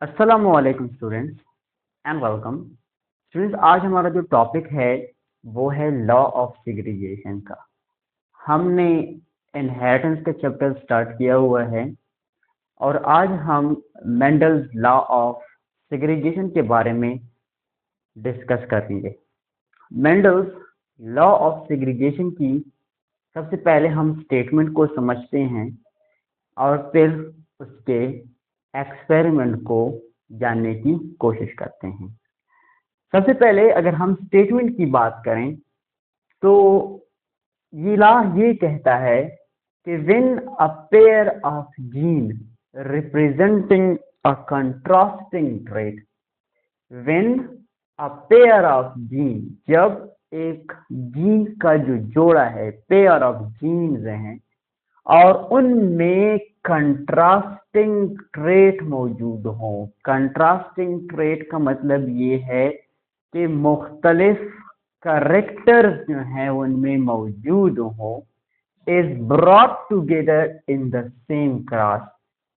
अस्सलामुअलैकुम students and welcome. Students, आज हमारा जो टॉपिक है वो है लॉ ऑफ सेग्रीगेशन का। हमने इनहेरिटेंस का चैप्टर स्टार्ट किया हुआ है और आज हम मेंडल्स लॉ ऑफ सेग्रीगेशन के बारे में डिस्कस करेंगे। मेंडल्स लॉ ऑफ सेग्रीगेशन की सबसे पहले हम स्टेटमेंट को समझते हैं और फिर उसके एक्सपेरिमेंट को जानने की कोशिश करते हैं। सबसे पहले अगर हम स्टेटमेंट की बात करें तो ये लॉ ये कहता है कि when a pair of gene representing a contrasting trait, when a pair of gene, जब एक जीन का जो जोड़ा है, पेयर ऑफ जीन्स हैं और उनमें कंट्रास्टिंग ट्रेट मौजूद हो। कंट्रास्टिंग ट्रेट का मतलब ये है कि मुख्तलिफ करेक्टर्स जो हैं उनमें मौजूद हो, is brought together in the same class.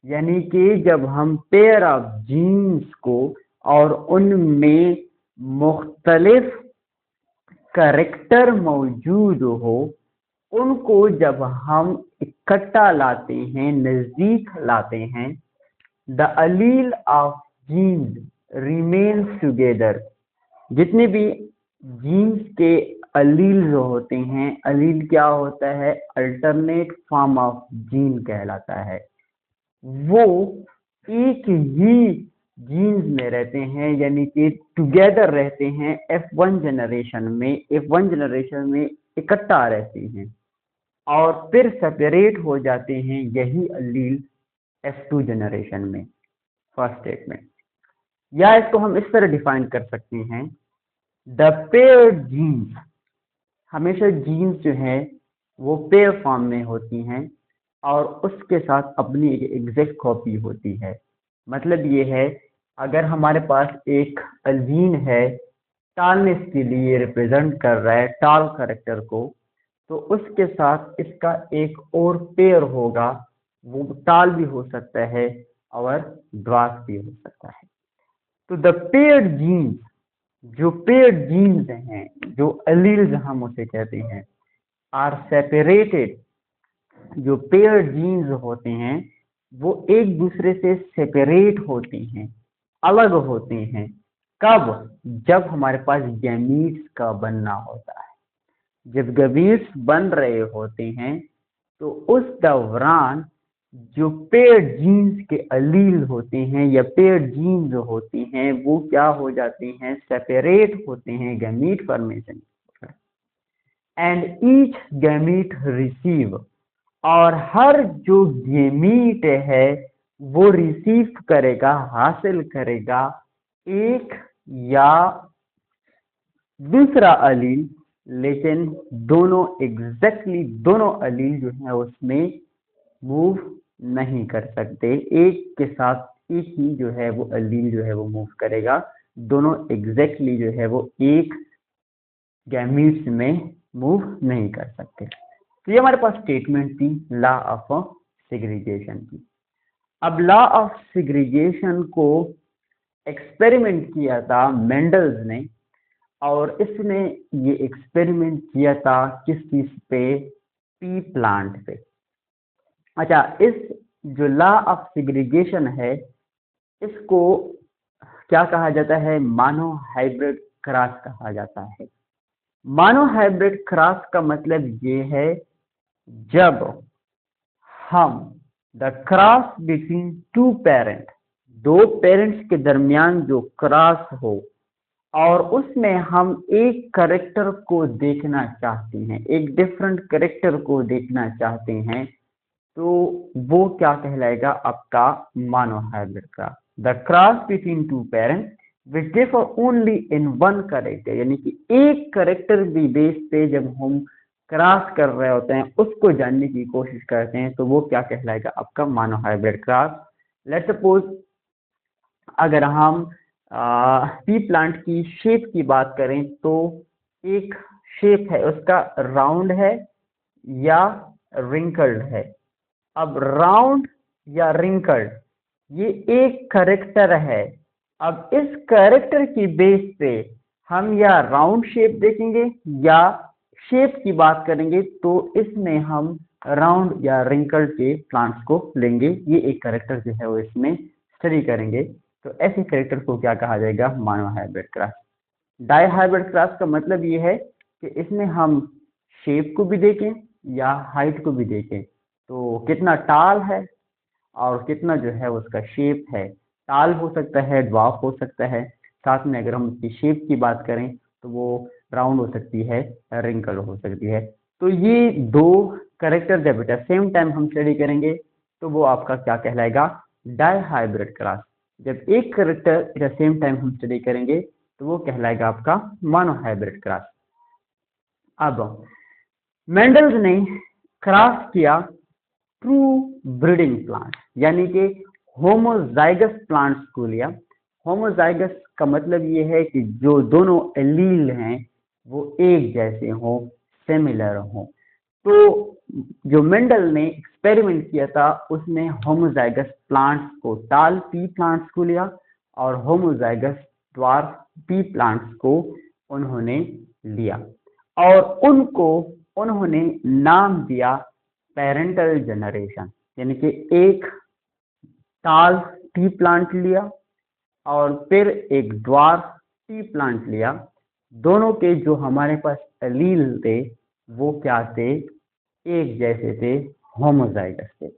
यानी कि जब हम पेयर ऑफ जीन्स को और उनमें मुख्तलिफ करेक्टर मौजूद हो, उनको जब हम इकट्ठा लाते हैं, नजदीक लाते हैं, the allele of genes remains together. जितने भी जीन्स के अलील जो होते हैं, अलील क्या होता है? अल्टरनेट फॉर्म ऑफ जीन कहलाता है। वो एक ही जीन्स में रहते हैं, यानी कि टुगेदर रहते हैं। F1 जनरेशन में इकट्ठा रहते हैं और फिर सेपरेट हो जाते हैं, यही अलील F2 जनरेशन में, फर्स्ट स्टेटमेंट। या इसको हम इस तरह डिफाइन कर सकते हैं, द पेयर्ड जीन्स, हमेशा जीन्स जो है वो पेयर फॉर्म में होती हैं और उसके साथ अपनी एक एग्जैक्ट कॉपी होती है। मतलब ये है, अगर हमारे पास एक जीन है, टालनेस के लिए रिप्रेजेंट कर रहा है, टाल करेक्टर को, तो उसके साथ इसका एक और पेयर होगा, वो टाल भी हो सकता है और ड्वार्फ भी हो सकता है। तो द पेयर्ड जीन्स, जो पेयर्ड जीन्स हैं, जो अलील्स हम उसे कहते हैं, आर सेपरेटेड। जो पेयर्ड जीन्स होते हैं वो एक दूसरे से सेपरेट होते हैं, अलग होते हैं। कब? जब हमारे पास गैमीट्स का बनना होता है। जब गैमीट्स बन रहे होते हैं तो उस दौरान जो पेयर्ड जीन्स के अलील होते हैं या पेयर्ड जीन्स होते हैं वो क्या हो जाते हैं? सेपरेट होते हैं gamete formation. And each gamete receive, और हर जो गैमीट है वो रिसीव करेगा, हासिल करेगा एक या दूसरा अलील, लेकिन दोनों एग्जैक्टली दोनों अलील जो है उसमें मूव नहीं कर सकते। एक के साथ एक ही जो है वो अलील जो है वो मूव करेगा, दोनों एग्जैक्टली जो है वो एक गैमीट्स में मूव नहीं कर सकते। तो ये हमारे पास स्टेटमेंट थी लॉ ऑफ सेग्रीगेशन की। अब लॉ ऑफ सेग्रीगेशन को एक्सपेरिमेंट किया था मेंडल्स ने, और इसने ये एक्सपेरिमेंट किया था किस चीज पे? पी प्लांट पे। अच्छा, इस जो लॉ ऑफ सेग्रीगेशन है इसको क्या कहा जाता है? मानो हाइब्रिड क्रॉस कहा जाता है। मानो हाइब्रिड क्रॉस का मतलब ये है, जब हम the cross between two parent, दो पेरेंट्स के दरमियान जो क्रॉस हो और उसमें हम एक करेक्टर को देखना चाहते हैं, एक डिफरेंट करेक्टर को देखना चाहते हैं, तो वो क्या कहलाएगा? आपका मानो hybrid cross. The cross between two parent which differ only in one character, यानी कि एक करेक्टर भी बेस पे जब हम क्रॉस कर रहे होते हैं उसको जानने की कोशिश करते हैं, तो वो क्या कहलाएगा? आपका मानो हाइब्रिड क्रॉस। लेट्स सपोज अगर हम पी प्लांट की शेप की बात करें तो एक शेप है उसका राउंड है या रिंकल्ड है। अब राउंड या रिंकल्ड, ये एक करेक्टर है। अब इस करेक्टर की बेस पे हम या राउंड शेप देखेंगे या शेप की बात करेंगे, तो इसमें हम राउंड या रिंकल के प्लांट्स को लेंगे। ये एक करेक्टर जो है वो इसमें स्टडी करेंगे। तो ऐसे करेक्टर को क्या कहा जाएगा? Monohybrid cross. Dihybrid cross का मतलब ये है कि इसमें हम शेप को भी देखें या हाइट को भी देखें, तो कितना टाल है और कितना जो है उसका शेप है। टाल हो सकता है, ड्वार्फ हो सकता है, साथ में अगर हम उसकी शेप की बात करें तो वो राउंड हो सकती है, रिंकल हो सकती है। तो ये दो करेक्टर जब एट सेम टाइम हम स्टडी करेंगे तो वो आपका क्या कहलाएगा? Dihybrid cross. जब एक करेक्टर एट सेम टाइम हम स्टडी करेंगे तो वो कहलाएगा आपका मोनो हाइब्रिड क्रॉस। अब मेंडल्स ने क्रॉस किया ट्रू ब्रीडिंग प्लांट, यानी कि होमोजाइगस प्लांट्स को लिया। होमोजाइगस का मतलब ये है कि जो दोनों एलील हैं वो एक जैसे हों, सिमिलर हों। तो जो मेंडल ने एक्सपेरिमेंट किया था उसने होमोजाइगस प्लांट्स को, टाल पी प्लांट्स को लिया और होमोजाइगस ड्वार्फ पी प्लांट्स को उन्होंने लिया और उनको उन्होंने नाम दिया पेरेंटल जनरेशन। यानी कि एक टाल टी प्लांट लिया और फिर एक ड्वार्फ टी प्लांट लिया। दोनों के जो हमारे पास एलील थे वो क्या थे? एक जैसे थे, होमोजाइगस थे।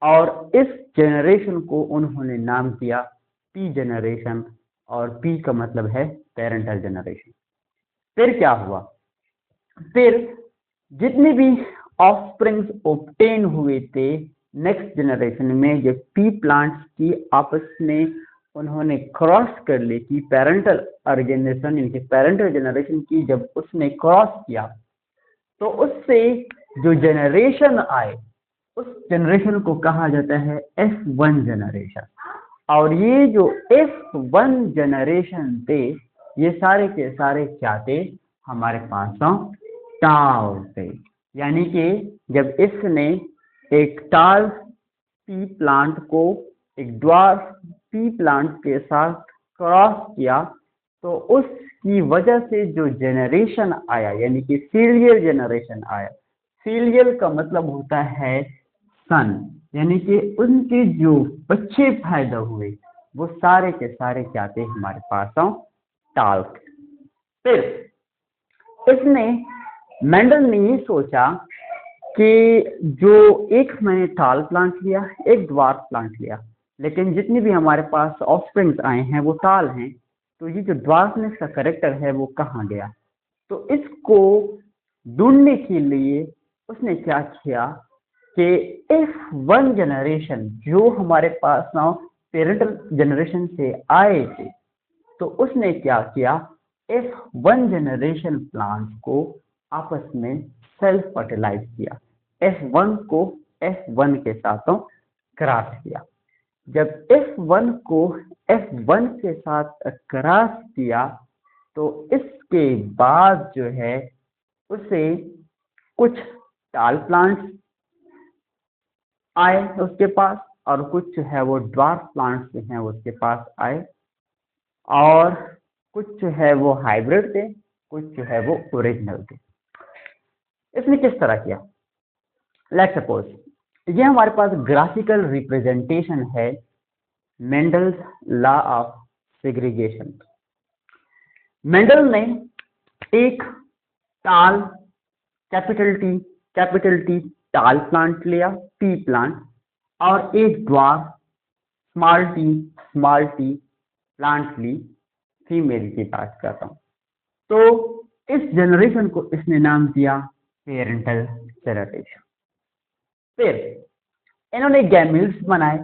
और इस जनरेशन को उन्होंने नाम दिया पी जनरेशन, और पी का मतलब है पेरेंटल जनरेशन। फिर क्या हुआ? फिर जितने भी ऑफस्प्रिंग्स ऑब्टेन हुए थे नेक्स्ट जनरेशन में, जब पी प्लांट्स की आपस में उन्होंने क्रॉस कर ली कि पेरेंटल ऑर्गेनाइजेशन, इनके पेरेंटल जनरेशन की जब उसने क्रॉस किया तो उससे जो जनरेशन आए उस जनरेशन को कहा जाता है F1 जनरेशन। और ये जो F1 जनरेशन थे ये सारे के सारे क्या थे? हमारे पास टाल थे। यानी कि जब इसने एक टाल पी प्लांट को एक ड्वार्फ पी प्लांट के साथ क्रॉस किया तो उसकी वजह से जो जनरेशन आया, यानी कि सीरियल जनरेशन आया। सीरियल का मतलब होता है सन, यानी कि उनके जो बच्चे पैदा हुए वो सारे के सारे क्या थे? हमारे पास टाल थे। फिर इसने मेंडल ने ये सोचा कि जो एक मैंने टाल प्लांट लिया, एक ड्वार्फ प्लांट लिया, लेकिन जितनी भी हमारे पास ऑफस्प्रिंग्स आए हैं वो टाल हैं, तो ये जो ड्वार्फनेस का करेक्टर है वो कहाँ गया? तो इसको ढूंढने के लिए उसने क्या किया कि F1 जनरेशन जो हमारे पास ना पेरेंटल जनरेशन से आए थे, तो उसने क्या किया? F1 जनरेशन प्लांट को आपस में सेल्फ फर्टिलाइज किया, F1 को F1 के साथ क्रॉस किया। जब F1 को F1 के साथ क्रॉस किया तो इसके बाद जो है उसे कुछ टाल प्लांट्स आए उसके पास और कुछ जो है वो ड्वार्फ प्लांट्स जो हैं उसके पास आए, और कुछ जो है वो हाइब्रिड थे, कुछ जो है वो ओरिजिनल थे। इसने किस तरह किया? लेट्स सपोज ये हमारे पास ग्राफिकल रिप्रेजेंटेशन है Mendel's law of segregation. Mendel ने एक टाल कैपिटल टी टाल प्लांट लिया, टी प्लांट, और एक ड्वार्फ स्मॉल टी प्लांट ली, फीमेल की बात करता हूँ। तो इस जनरेशन को इसने नाम दिया पेरेंटल जनरेशन। फिर इन्होंने गैमीट्स बनाए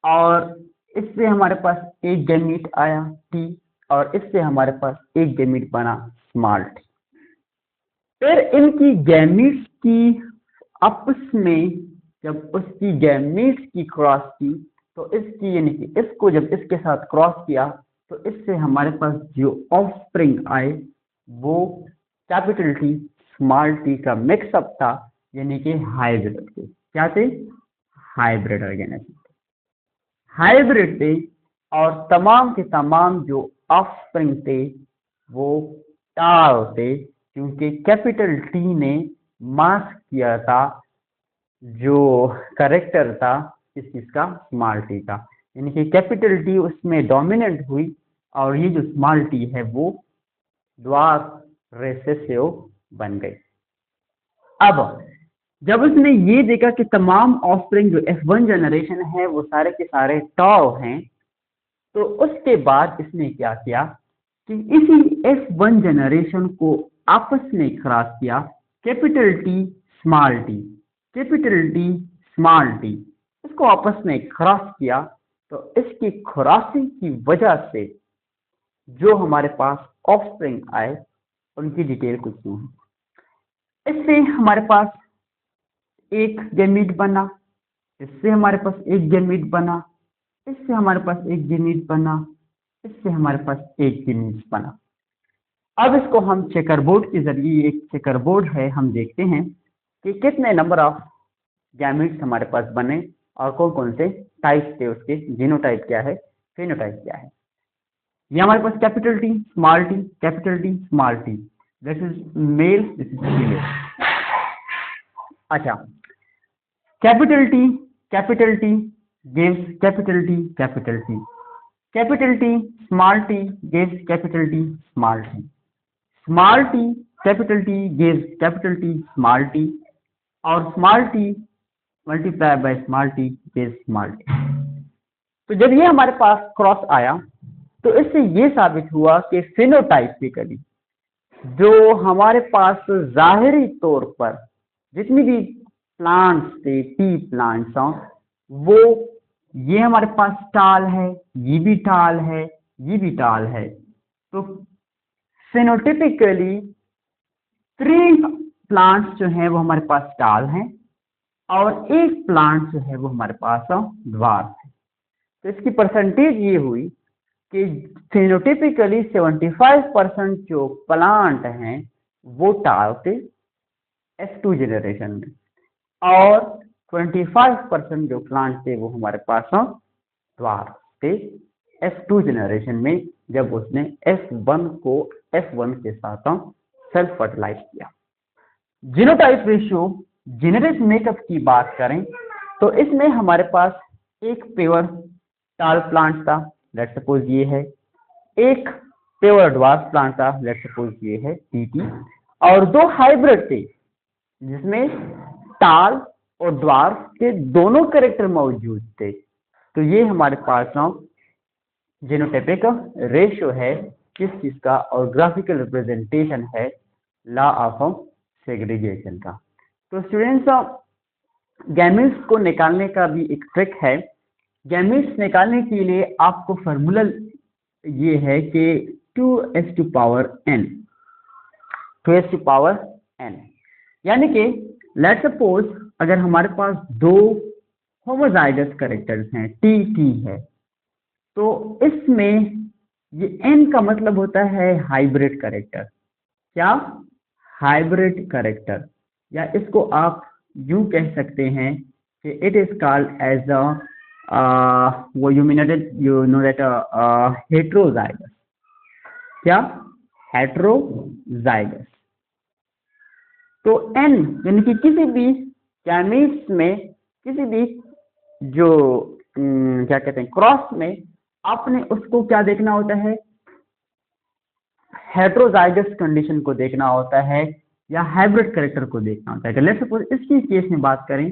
और इससे हमारे पास एक गैमीट आया टी और इससे हमारे पास एक गैमीट बना स्मॉल टी। फिर इनकी गैमीट्स की आपस में जब उसकी गैमीट्स की क्रॉस की तो इसकी, यानी कि इसको जब इसके साथ क्रॉस किया तो इससे हमारे पास जो ऑफस्प्रिंग आए वो कैपिटल टी स्मॉल टी का मिक्सअप था, यानी कि हाइब्रिड थे। क्या थे? Hybrid organism. हाइब्रिड थे और तमाम के तमाम जो ऑफस्प्रिंग थे वो टाल थे, क्योंकि कैपिटल टी ने मास्क किया था जो करेक्टर था इस चीज का, स्मॉल टी का। यानी कि कैपिटल टी उसमें डोमिनेंट हुई और ये जो स्मॉल टी है वो ड्वार्फ रेसेसिव बन गई। अब जब उसने ये देखा कि तमाम ऑफस्प्रिंग जो F1 जनरेशन है वो सारे के सारे टॉ हैं, तो उसके बाद इसने क्या किया कि इसी F1 जनरेशन को आपस में क्रॉस किया, capital T small T, capital T small T, इसको आपस में क्रॉस किया। तो इसकी क्रॉसिंग की वजह से जो हमारे पास ऑफस्प्रिंग आए उनकी डिटेल कुछ यूं है। इससे हमारे पास एक गैमीट बना, इससे हमारे पास एक गैमीट बना, इससे हमारे पास एक गैमीट बना, इससे हमारे पास एक गैमीट बना। अब इसको हम चेकरबोर्ड के जरिए, एक चेकरबोर्ड है, हम देखते हैं कि कितने नंबर ऑफ गैमीट्स हमारे पास बने और कौन कौन से टाइप थे उसके, जीनोटाइप क्या है, फेनोटाइप क्या है। ये हमारे पास capital T small T, capital T small T, this is male, this is female. अच्छा, capital T gives capital T capital T, capital T small t gives capital T small t, small t capital T gives capital T small t, और small t multiply by small t gives small t। तो जब ये हमारे पास cross आया तो इससे ये साबित हुआ कि फिनोटाइपिकली जो हमारे पास जाहिरी तौर पर जितनी भी प्लांट्स थे, टी प्लांट्स हों, वो ये हमारे पास टाल है, ये भी टाल है, ये भी टाल है। तो फिनोटिपिकली 3 प्लांट्स जो हैं वो हमारे पास टाल हैं और एक प्लांट जो है वो हमारे पास ड्वार्फ है। तो इसकी परसेंटेज ये हुई कि फिनोटिपिकली 75% जो प्लांट हैं वो टाल थे F2 जनरेशन में, और 25% जो प्लांट थे वो हमारे पास ड्वार्फ थे F2 जनरेशन में, जब उसने F1 को F1 के साथ सेल्फ फर्टिलाइज किया। जीनोटाइप रेशियो, जेनेटिक मेकअप की बात करें तो इसमें हमारे पास एक प्योर टाल प्लांट था, लेट्स सपोज ये है, एक प्योर ड्वार्फ प्लांट था, लेट्स सपोज ये है टीटी, और 2 हाइब्रिड थे जिसमें टाल और ड्वार्फ के दोनों कैरेक्टर मौजूद थे। तो ये हमारे पास जीनोटाइपिक रेशियो है किस चीज का, और ग्राफिकल रिप्रेजेंटेशन है लॉ ऑफ सेग्रीगेशन का। तो स्टूडेंट्स, गैमीट्स को निकालने का भी एक ट्रिक है। गैमीट्स निकालने के लिए आपको फार्मूला ये है कि 2s to power n, 2s to power n, यानी कि लेट्स सपोज अगर हमारे पास 2 होमोजाइगस कैरेक्टर्स हैं, टी टी है, तो इसमें ये n का मतलब होता है हाइब्रिड कैरेक्टर। क्या? हाइब्रिड कैरेक्टर, या इसको आप यूं कह सकते हैं कि इट इज कॉल्ड एज वो यू नो दैट हेट्रोजाइगस। क्या? हेट्रोजाइगस। तो n यानी कि किसी भी गैमीट्स में, किसी भी जो क्या कहते हैं क्रॉस में, आपने उसको क्या देखना होता है, हेट्रोजाइगस कंडीशन को देखना होता है या हाइब्रिड कैरेक्टर को देखना होता है। लेट्स सपोज इसकी केस में बात करें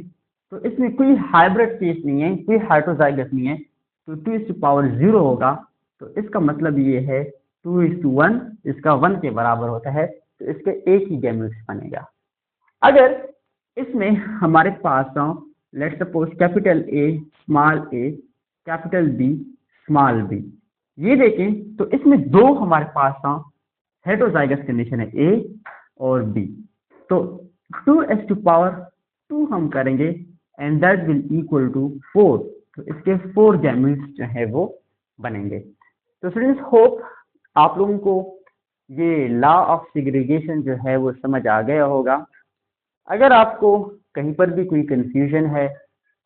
तो इसमें कोई हाइब्रिड केस नहीं है, कोई हेट्रोजाइगस नहीं है, तो 2 टू पावर 0 होगा। तो इसका मतलब ये है 2:1, इसका 1 के बराबर होता है, तो इसके एक ही गैमेट्स बनेगा। अगर इसमें हमारे पास let's suppose capital A small a, capital B small b, ये देखें तो इसमें 2 हमारे पास हेट्रोजाइगस कंडीशन है, A और B। तो 2s टू पावर 2 हम करेंगे and that will equal to 4, तो इसके 4 गैमेट्स जो है वो बनेंगे। तो स्टूडेंट्स, होप आप लोगों को ये लॉ ऑफ सेग्रीगेशन जो है वो समझ आ गया होगा। अगर आपको कहीं पर भी कोई कंफ्यूजन है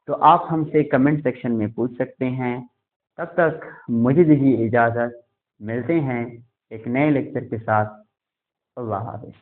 तो आप हमसे कमेंट सेक्शन में पूछ सकते हैं। तब तक मुझे दीजिए इजाज़त। मिलते हैं एक नए लेक्चर के साथ। अल्लाह हाफ़िज़।